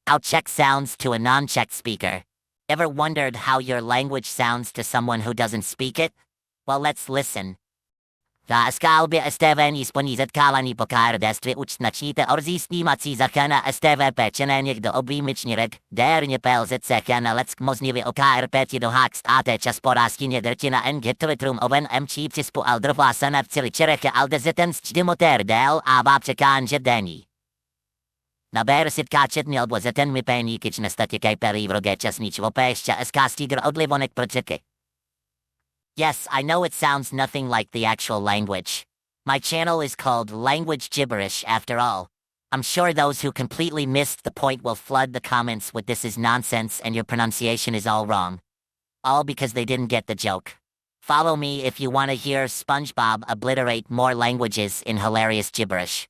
How Czech sounds to a non-Czech speaker. Ever wondered how your language sounds to someone who doesn't speak it? Well, let's listen. Ta skalby STV sponizet kalani pokar destry ucznačíte orzí snímací zachana STV pečené někdo obvýjimečnirek, dérně pelzet sechana leck moznivy okr peti do hákst áte čas poráskině drtina en getlitrum oven mčí přispu aldrová sana v cili čereche aldezeten sčdimotér del a vápčekán žedení. Naber sitkáčet měl zeten mi péníkyč nestatěkej perý v roge časnič vopéšťa skástígr odlivonek pročeky. Yes, I know it sounds nothing like the actual language. My channel is called Language Gibberish after all. I'm sure those who completely missed the point will flood the comments with "this is nonsense and your pronunciation is all wrong." All because they didn't get the joke. Follow me if you want to hear Spongebob obliterate more languages in hilarious gibberish.